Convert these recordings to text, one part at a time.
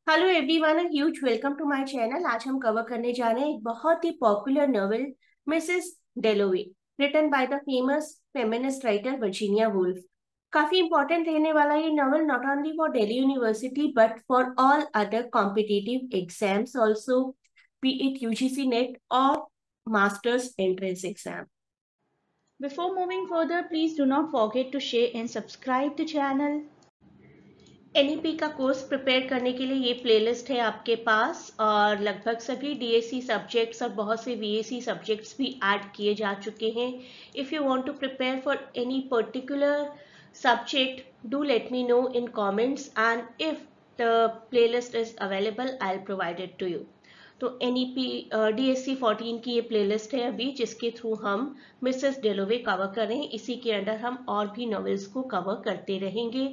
Hello everyone, huge welcome to my channel. आज हम cover करने जा रहे हैं एक बहुत ही popular novel, Mrs Dalloway, written by the famous feminist writer Virginia Woolf. काफी इंपॉर्टेंट रहने वाला ये novel, not only for Delhi university but for all other competitive exams also, be it UGC NET और masters entrance exam. Before moving further, please do not forget to share and subscribe the channel. NEP का course prepare करने के लिए ये playlist है आपके पास, और लगभग सभी डीएससी सब्जेक्ट्स और बहुत से वीएसी सब्जेक्ट्स भी ऐड किए जा चुके हैं. If you want to prepare for any particular subject, do let me know in comments, and if the playlist is available I'll provide it to you. तो NEP DSC 14 की ये playlist है अभी, जिसके थ्रू हम मिसेस डेलोवे कवर कर रहे हैं. इसी के अंडर हम और भी नॉवेल्स को कवर करते रहेंगे.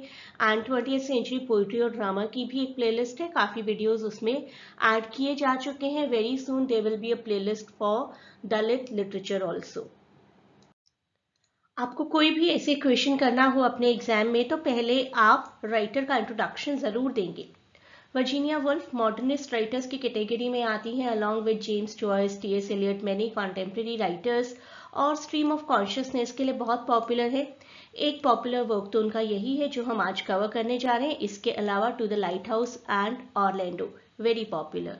एंड 20th सेंचुरी पोइट्री और ड्रामा की भी एक प्लेलिस्ट है, काफ़ी वीडियोस उसमें ऐड किए जा चुके हैं. Very soon there will be a playlist for Dalit literature also. आपको कोई भी ऐसे क्वेश्चन करना हो अपने एग्जाम में तो पहले आप राइटर का इंट्रोडक्शन ज़रूर देंगे. वर्जीनिया वुल्फ मॉडर्निस्ट राइटर्स की कैटेगरी में आती हैं, along with James Joyce, T S. Eliot, many contemporary writers, और स्ट्रीम ऑफ कॉन्शियसनेस के लिए बहुत पॉपुलर है. एक पॉपुलर वर्क तो उनका यही है जो हम आज कवर करने जा रहे हैं. इसके अलावा to the lighthouse and Orlando, very popular.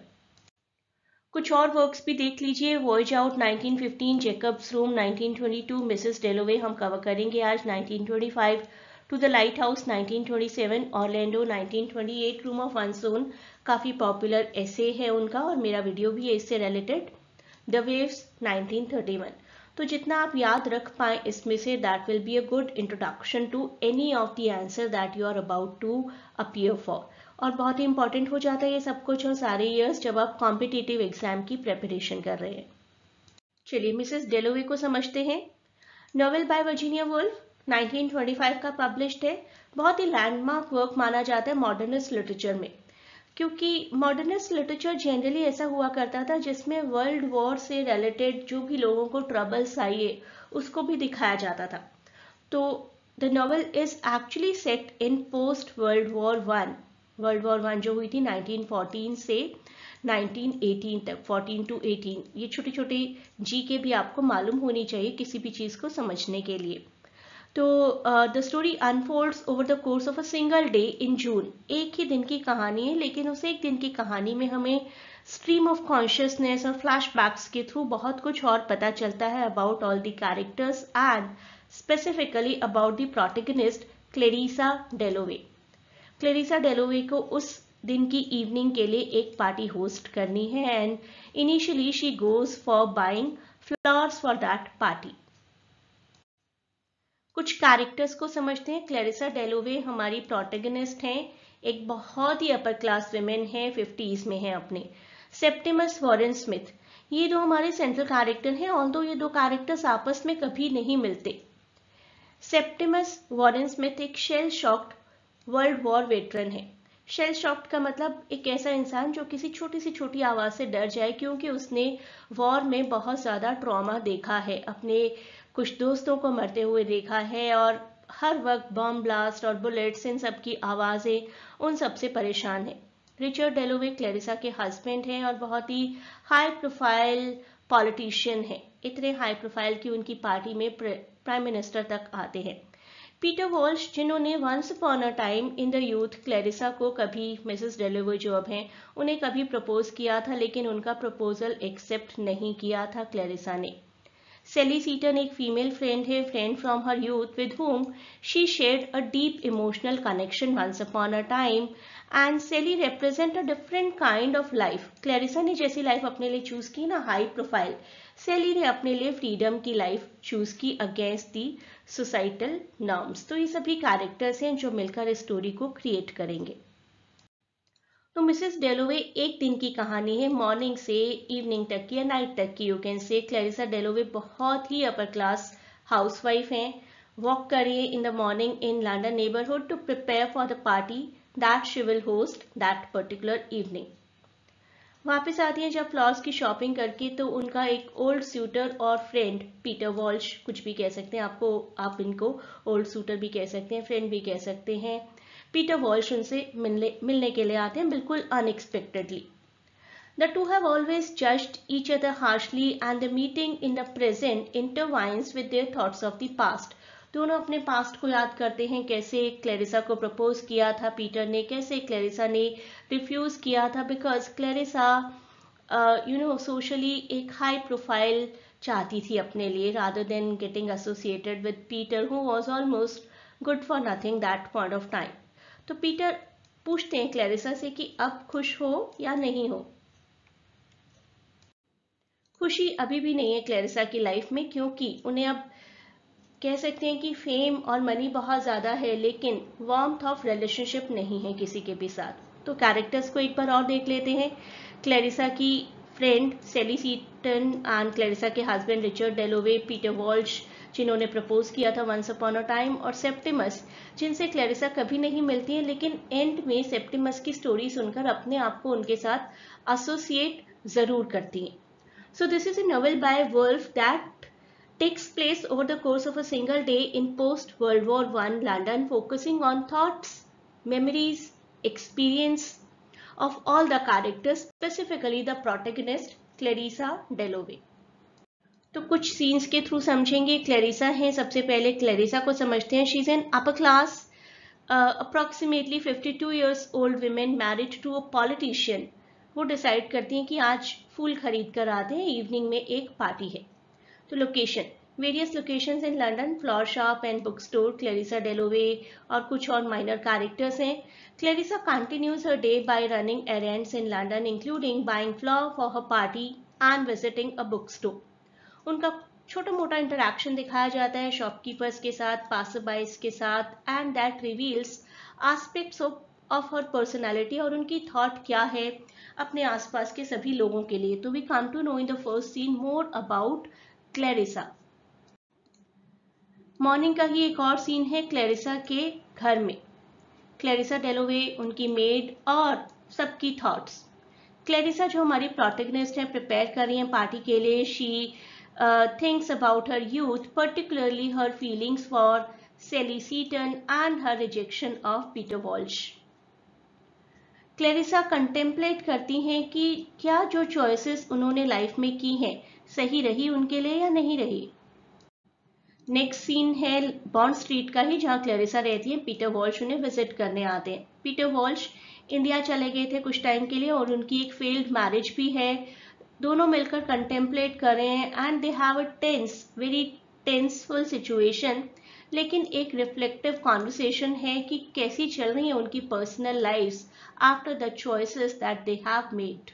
कुछ और वर्क्स भी देख लीजिए. Voyage out 1915, Jacob's room 1922, Mrs Dalloway हम कवर करेंगे आज 1925, to the lighthouse 1927, Orlando 1928, room of one's own काफ़ी पॉपुलर ऐसे है उनका और मेरा वीडियो भी है इससे रिलेटेड, द वेव्स 1931. तो जितना आप याद रख पाए इसमें से, that will be a good introduction to any of the answer that you are about to appear for. और बहुत ही इंपॉर्टेंट हो जाता है ये सब कुछ और सारे ईयर्स जब आप कॉम्पिटिटिव एग्जाम की प्रेपरेशन कर रहे हैं. चलिए मिसेस डेलोवे को समझते हैं. नॉवेल बाय वर्जीनिया वुल्फ 1925 का पब्लिश्ड है. बहुत ही लैंडमार्क वर्क माना जाता है मॉडर्निस्ट लिटरेचर में, क्योंकि मॉडर्निस्ट लिटरेचर जनरली ऐसा हुआ करता था जिसमें वर्ल्ड वॉर से रिलेटेड जो भी लोगों को ट्रबल्स आई है उसको भी दिखाया जाता था. तो the novel is actually set in post world war one. World war one जो हुई थी 1914 से 1918 तक, 14 to 18. ये छोटी छोटी जी के भी आपको मालूम होनी चाहिए किसी भी चीज़ को समझने के लिए. तो the story unfolds over the course of a single day in June. एक ही दिन की कहानी है, लेकिन उस एक दिन की कहानी में हमें स्ट्रीम ऑफ कॉन्शियसनेस और फ्लैशबैक्स के थ्रू बहुत कुछ और पता चलता है about all the characters and specifically about the protagonist Clarissa डेलोवे. Clarissa डेलोवे को उस दिन की इवनिंग के लिए एक पार्टी होस्ट करनी है, and initially she goes for buying flowers for that party. कुछ कैरेक्टर्स को समझते हैं. क्लेरिसा डेलोवे हमारी प्रोटैगनिस्ट हैं, एक बहुत ही अपर क्लास विमेन है, 50s में है अपने. सेप्टिमस वॉरेन स्मिथ, ये दो हमारे सेंट्रल कैरेक्टर हैं, ऑल्दो ये दो कैरेक्टर्स आपस में कभी नहीं मिलते. सेप्टिमस वॉरेन स्मिथ एक shell shocked world war veteran है. शेल शॉक्ड का मतलब एक ऐसा इंसान जो किसी छोटी सी छोटी आवाज़ से डर जाए, क्योंकि उसने वॉर में बहुत ज़्यादा ट्रॉमा देखा है, अपने कुछ दोस्तों को मरते हुए देखा है, और हर वक्त बम ब्लास्ट और बुलेट्स इन सब की आवाज़ें उन सब से परेशान है. रिचर्ड डेलोवे क्लेरिसा के हस्बैंड हैं और बहुत ही हाई प्रोफाइल पॉलिटिशियन है. इतने हाई प्रोफाइल की उनकी पार्टी में प्राइम मिनिस्टर तक आते हैं. पीटर वॉल्श, जिन्होंने once upon a time in the youth Clarissa को कभी, मिसेस डेलोवे जो अब हैं, उन्हें कभी प्रपोज किया था, लेकिन उनका प्रपोजल एक्सेप्ट नहीं किया था क्लेरिसा ने. सेली सीटन एक फीमेल फ्रेंड है, friend from her youth with whom she shared a deep emotional connection once upon a time, and Sally represent a different kind of life. Clarissa ने जैसी लाइफ अपने लिए चूज की ना, हाई प्रोफाइल, सेली ने अपने लिए फ्रीडम की लाइफ चूज की अगेंस्ट दी सोसाइटल नॉर्म्स. तो ये सभी कैरेक्टर्स हैं जो मिलकर इस स्टोरी को क्रिएट करेंगे. तो मिसेस डेलोवे एक दिन की कहानी है, मॉर्निंग से इवनिंग तक की या नाइट तक की, you can say. Clarissa Dalloway बहुत ही अपर क्लास हाउसवाइफ हैं. वॉक करिए in the morning in London neighbourhood to prepare for the party that she will host that particular evening. वापस आती हैं जब फ्लॉर्स की शॉपिंग करके, तो उनका एक ओल्ड सूटर और फ्रेंड पीटर वॉल्श, कुछ भी कह सकते हैं आपको, आप इनको ओल्ड सूटर भी कह सकते हैं, फ्रेंड भी कह सकते हैं, पीटर वॉल्श उनसे मिलने के लिए आते हैं, बिल्कुल unexpectedly. The two have always judged each other harshly and the meeting in the present intertwines with their thoughts of the past. दोनों अपने पास्ट को याद करते हैं, कैसे क्लैरिसा को प्रपोज किया था पीटर ने, कैसे क्लैरिसा ने रिफ्यूज किया था, बिकॉज क्लैरिसा सोशली एक हाई प्रोफाइल चाहती थी अपने लिए, rather than getting associated with Peter who was almost good for nothing that point of time. तो पीटर पूछते हैं क्लैरिसा से कि अब खुश हो या नहीं हो. खुशी अभी भी नहीं है क्लैरिसा की लाइफ में, क्योंकि उन्हें अब कह सकते हैं कि फेम और मनी बहुत ज़्यादा है, लेकिन वार्मथ ऑफ रिलेशनशिप नहीं है किसी के भी साथ. तो कैरेक्टर्स को एक बार और देख लेते हैं. क्लैरिसा की फ्रेंड सेली सीटन एंड क्लैरिसा के हस्बैंड रिचर्ड डेलोवे, पीटर वॉल्श जिन्होंने प्रपोज किया था वंस अपॉन अ टाइम, और सेप्टिमस जिनसे क्लैरिसा कभी नहीं मिलती है, लेकिन एंड में सेप्टिमस की स्टोरी सुनकर अपने आप को उनके साथ एसोसिएट ज़रूर करती हैं. So this is a novel by Woolf that takes place over the course of a single day in post-World War I London, focusing on thoughts, memories, experience of all the characters, specifically the protagonist Clarissa Dalloway. तो कुछ scenes के through समझेंगे. Clarissa हैं, सबसे पहले Clarissa को समझते हैं. She is an upper class approximately 52 years old women married to a politician. वो डिसाइड करती हैं कि आज फूल खरीद कर आते हैं, इवनिंग में एक पार्टी है. तो location, various locations in London, flower shop and book store, Clarissa डेलोवे और कुछ और माइनर कैरेक्टर्स हैं. Clarissa continues her day bye running errands in London, including buying flower for her party and visiting a book store. उनका छोटा मोटा interaction दिखाया जाता है शॉपकीपर्स के साथ, पासरबाइज के साथ, and that reveals aspects of her personality, और उनकी थॉट क्या है अपने आसपास के सभी लोगों के लिए. तो we come to know in the first scene more about Clarissa. Morning का ही एक और सीन है क्लैरिसा के घर में. क्लैरिसा डेलोवे, उनकी मेड और सबकी थॉट्स. क्लैरिसा जो हमारी प्रोटैगनिस्ट है, प्रिपेयर कर रही हैं पार्टी के लिए. She thinks about her youth, particularly her feelings for Sally Seton and her rejection of Peter Walsh. Clarissa contemplate करती हैं कि क्या जो चॉइसेस उन्होंने लाइफ में की हैं सही रही उनके लिए या नहीं रही. नेक्स्ट सीन है बॉन्ड स्ट्रीट का ही, जहाँ क्लैरिसा रहती है. पीटर वॉल्श उन्हें विजिट करने आते हैं. पीटर वॉल्श इंडिया चले गए थे कुछ टाइम के लिए और उनकी एक फेल्ड मैरिज भी है. दोनों मिलकर कंटेम्पलेट कर रहे हैं and they have a tense, very tenseful situation. लेकिन एक रिफ्लेक्टिव कॉन्वर्सेशन है कि कैसी चल रही है उनकी personal lifes after the choices that they have made.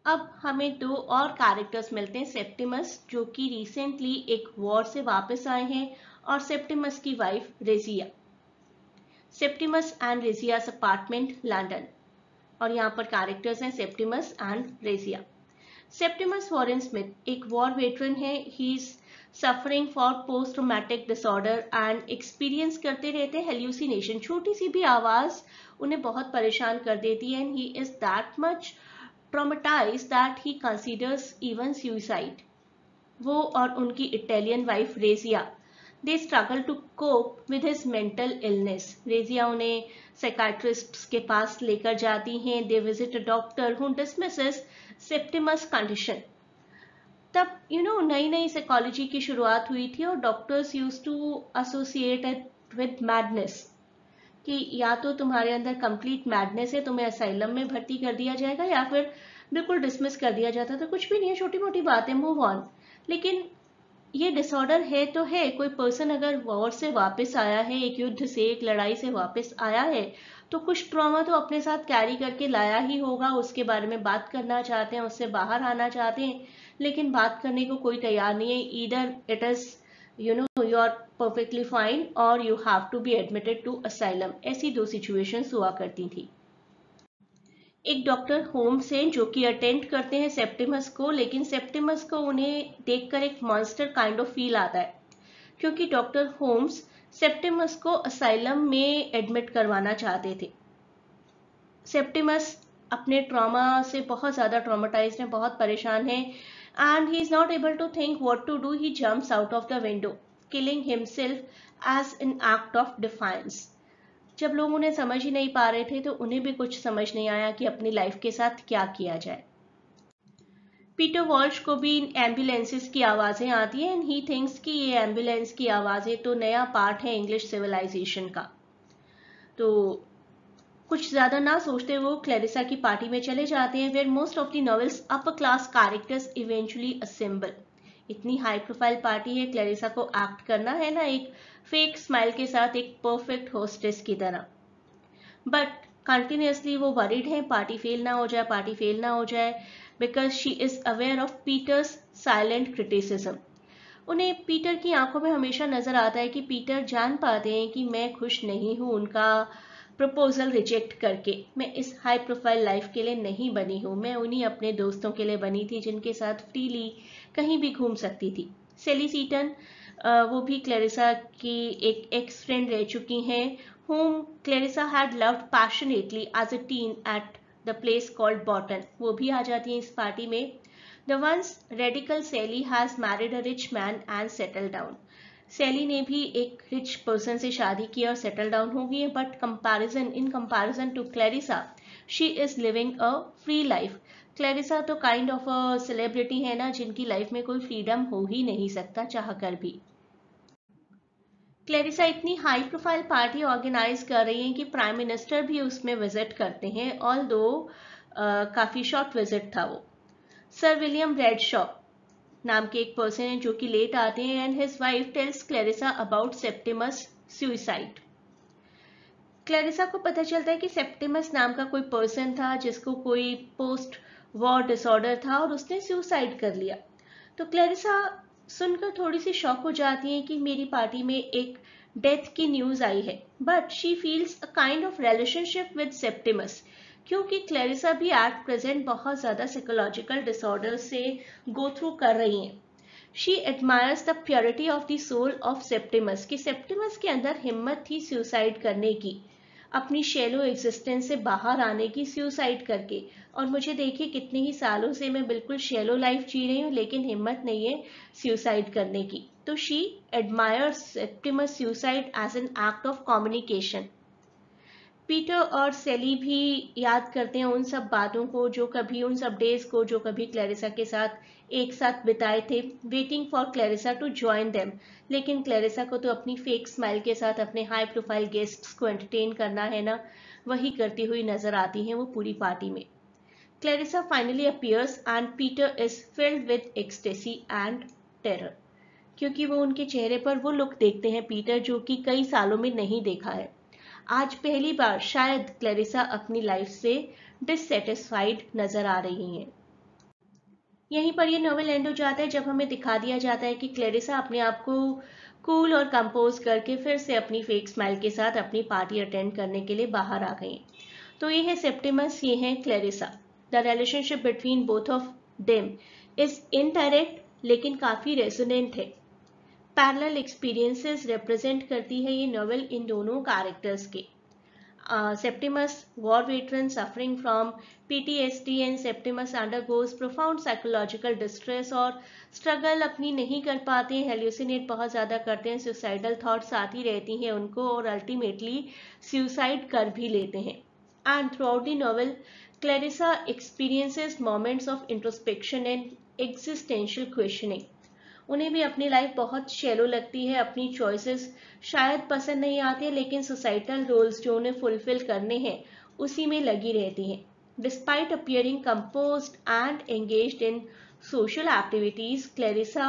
अब हमें दो और कैरेक्टर्स मिलते हैं. सेप्टिमस जो कि रिसेंटली एक वॉर से वापस आए हैं, और सेप्टिमस की wife Rezia. Septimus and Rezia's apartment London, और यहाँ पर कैरेक्टर्स हैं Septimus and Rezia. Septimus Warren Smith एक वॉर वेटरन है. He is suffering for post traumatic disorder and experience करते रहते हैं हेल्यूसिनेशन. छोटी सी भी आवाज उन्हें बहुत परेशान कर देती है. And he is that much traumatized that he considers even suicide. वो और उनकी Italian wife regia, they struggle to cope with his mental illness. Regia उन्हें साइकाट्रिस्ट के पास लेकर जाती हैं. they visit a doctor who dismisses Septimus' condition. तब नई नई साइकोलॉजी की शुरुआत हुई थी और doctors used to associate it with madness, कि या तो तुम्हारे अंदर कंप्लीट मैडनेस है, तुम्हें असाइलम में भर्ती कर दिया जाएगा, या फिर बिल्कुल डिसमिस कर दिया जाता था. कुछ भी नहीं है, छोटी मोटी बात है, मूव ऑन. लेकिन ये डिसऑर्डर है तो है. कोई पर्सन अगर वॉर से वापस आया है, एक युद्ध से, एक लड़ाई से वापस आया है, तो कुछ ट्रॉमा तो अपने साथ कैरी करके लाया ही होगा. उसके बारे में बात करना चाहते हैं, उससे बाहर आना चाहते हैं, लेकिन बात करने को कोई तैयार नहीं है. Either it is you are perfectly fine or you have to be admitted to asylum. ऐसी दो सिचुएशंस हुआ करती थी. एक डॉक्टर होम्स हैं जो कि अटेंड करते हैं सेप्टिमस को, लेकिन सेप्टिमस को उन्हें देखकर एक मॉन्स्टर काइंड ऑफ फील आता है, क्योंकि डॉक्टर होम्स सेप्टिमस को असाइलम में एडमिट करवाना चाहते थे. सेप्टिमस अपने ट्रॉमा से बहुत ज़्यादा ट्रॉमेटाइज्ड है, बहुत परेशान है, and he is not able to think what to do. He jumps out of the window, killing himself as an act of defiance. जब लोग उन्हें समझ ही नहीं पा रहे थे तो उन्हें भी कुछ समझ नहीं आया कि अपनी लाइफ के साथ क्या किया जाए। पीटर वॉल्श को भी एम्बुलेंसेस की आवाज़ें आती हैं एंड ही थिंक्स कि ये एम्बुलेंस की आवाज़ें तो नया पार्ट है इंग्लिश सिविलाइजेशन का। तो कुछ ज़्यादा ना सोचते वो क्लैरिसा की पार्टी में चले जाते हैं where most of the novels upper class characters eventually assemble. इतनी हाई प्रोफाइल पार्टी है, क्लैरिसा को एक्ट करना है ना एक फेक स्माइल के साथ एक परफेक्ट होस्टेस की तरह। बट कंटिन्यूसली वो वरीड है पार्टी फेल ना हो जाए, पार्टी फेल ना हो जाए, because she is aware of Peter's silent criticism. उन्हें पीटर की आंखों में हमेशा नजर आता है कि पीटर जान पाते हैं कि मैं खुश नहीं हूं उनका प्रपोजल रिजेक्ट करके। मैं इस हाई प्रोफाइल लाइफ के लिए नहीं बनी हूं, मैं उन्हीं अपने दोस्तों के लिए बनी थी जिनके साथ फ्रीली कहीं भी घूम सकती थी। सेली सीटन वो भी क्लैरिसा की एक एक्स फ्रेंड रह चुकी हैं, whom Clarissa had loved passionately as a teen at the place called Boughton. वो भी आ जाती हैं इस पार्टी में। The once radical Sally has married a rich man and settled down. सैली ने भी एक रिच पर्सन से शादी की और सेटल डाउन हो गई है, but in comparison to Clarissa she is living a free life. Clarissa तो काइंड ऑफ अ सेलिब्रिटी है ना जिनकी लाइफ में कोई फ्रीडम हो ही नहीं सकता चाह कर भी। क्लैरिसा इतनी हाई प्रोफाइल पार्टी ऑर्गेनाइज कर रही है कि प्राइम मिनिस्टर भी उसमें विजिट करते हैं, ऑल दो काफी शॉर्ट विजिट था वो। सर विलियम ब्रैडशॉ नाम के एक पर्सन है जो कि लेट आते हैं and his wife tells Clarissa about Septimus suicide. Clarissa को पता चलता है कि सेप्टिमस नाम का कोई पर्सन था जिसको कोई पोस्ट वॉर डिसऑर्डर था और उसने सुसाइड कर लिया। तो क्लैरिसा सुनकर थोड़ी सी शॉक हो जाती है कि मेरी पार्टी में एक डेथ की न्यूज आई है, but she feels a kind of relationship with Septimus, क्योंकि क्लैरिसा भी एट प्रेजेंट बहुत ज्यादा साइकोलॉजिकल डिसऑर्डर से गो थ्रू कर रही हैं। She admires the purity of the soul of Septimus, कि सेप्टिमस के अंदर हिम्मत थी सुसाइड करने की, अपनी शैलो एग्जिस्टेंस से बाहर आने की सुसाइड करके। और मुझे देखिए कितने ही सालों से मैं बिल्कुल शैलो लाइफ जी रही हूँ लेकिन हिम्मत नहीं है सुसाइड करने की। तो she admires Septimus suicide as an act of communication. Peter और सेली भी याद करते हैं उन सब बातों को जो कभी, उन सब डेज को जो कभी क्लैरिसा के साथ एक साथ बिताए थे, waiting for Clarissa to join them. लेकिन क्लैरिसा को तो अपनी फेक स्माइल के साथ अपने हाई प्रोफाइल गेस्ट्स को एंटरटेन करना है ना, वही करती हुई नजर आती हैं वो पूरी पार्टी में। Clarissa finally appears and Peter is filled with ecstasy and terror, क्योंकि वो उनके चेहरे पर वो लुक देखते हैं पीटर जो कि कई सालों में नहीं देखा है। आज पहली बार शायद क्लैरिसा अपनी लाइफ से डिससेटिस्फाइड नजर आ रही हैं। यहीं पर ये नॉवेल एंड हो जाता है जब हमें दिखा दिया जाता है कि क्लैरिसा अपने आप को कूल और कंपोज करके फिर से अपनी फेक स्माइल के साथ अपनी पार्टी अटेंड करने के लिए बाहर आ गई। तो ये है सेप्टिमस, ये है Clarissa. The relationship between both of them is indirect लेकिन काफी रेजोनेंट है। पैरेलल एक्सपीरियंसेस रिप्रेजेंट करती है ये नॉवेल इन दोनों कैरेक्टर्स के। Septimus, war veteran suffering from PTSD, and Septimus undergoes profound psychological distress और struggle अपनी नहीं कर पाते हैं, हेल्यूसिनेट बहुत ज़्यादा करते हैं, सुसाइडल थॉट्स आती रहती हैं उनको और अल्टीमेटली सुसाइड कर भी लेते हैं। And through out the novel Clarissa experiences moments of introspection and existential questioning. उन्हें भी अपनी लाइफ बहुत शैलो लगती है, अपनी चॉइसेस शायद पसंद नहीं आती लेकिन सोसाइटल रोल्स जो उन्हें फुलफिल करने हैं उसी में लगी रहती हैं। Despite appearing composed and engaged in social activities, Clarissa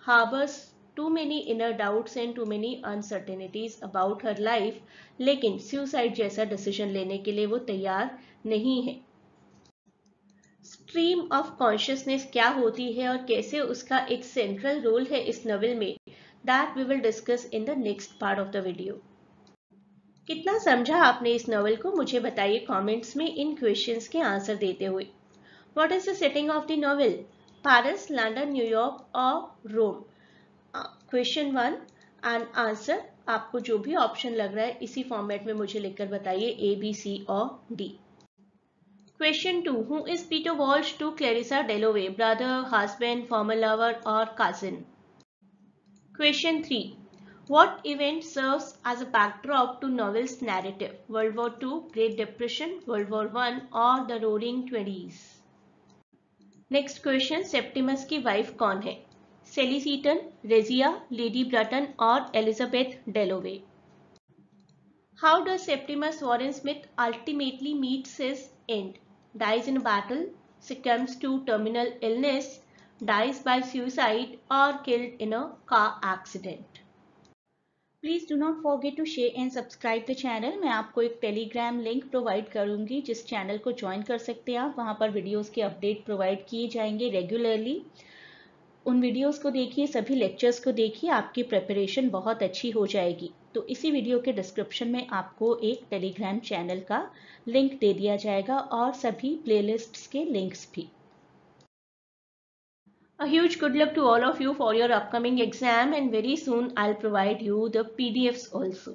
harbours too many inner doubts and too many uncertainties about her life, लेकिन सुसाइड जैसा डिसीजन लेने के लिए वो तैयार नहीं है। स्ट्रीम ऑफ कॉन्शियसनेस क्या होती है और कैसे उसका एक सेंट्रल रोल है इस नॉवेल में, that we will discuss in the next part of the video. कितना समझा आपने इस नॉवेल को मुझे बताइए कमेंट्स में इन क्वेश्चंस के आंसर देते हुए। What is the setting of the novel? Paris, London, New York और रोम? क्वेश्चन 1 एंड आंसर आपको जो भी ऑप्शन लग रहा है इसी फॉर्मेट में मुझे लिखकर बताइए, A, B, C और D। Question 2. Who is Peter Walsh to Clarissa Dalloway? Brother, husband, former lover or cousin? Question 3. What event serves as a backdrop to novel's narrative? World War II, Great Depression, World War I, or the Roaring Twenties? Next question, Septimus की wife कौन है? Sally Seton, Rezia, Lady Bruton और Elizabeth Dalloway? How does Septimus Warren Smith ultimately meets his end? Dies in battle, succumbs to terminal illness, dies by suicide, or killed in a car accident? Please do not forget to share and subscribe the channel. मैं आपको एक Telegram link provide करूंगी जिस channel को join कर सकते हैं आप। वहां पर वीडियोस के अपडेट प्रोवाइड किए जाएंगे रेगुलरली। उन वीडियोस को देखिए, सभी लेक्चर्स को देखिए, आपकी प्रिपरेशन बहुत अच्छी हो जाएगी। तो इसी वीडियो के डिस्क्रिप्शन में आपको एक टेलीग्राम चैनल का लिंक दे दिया जाएगा और सभी प्लेलिस्ट्स के लिंक्स भी। A huge good luck to all of you for your upcoming exam, and very soon I'll provide you the PDFs also.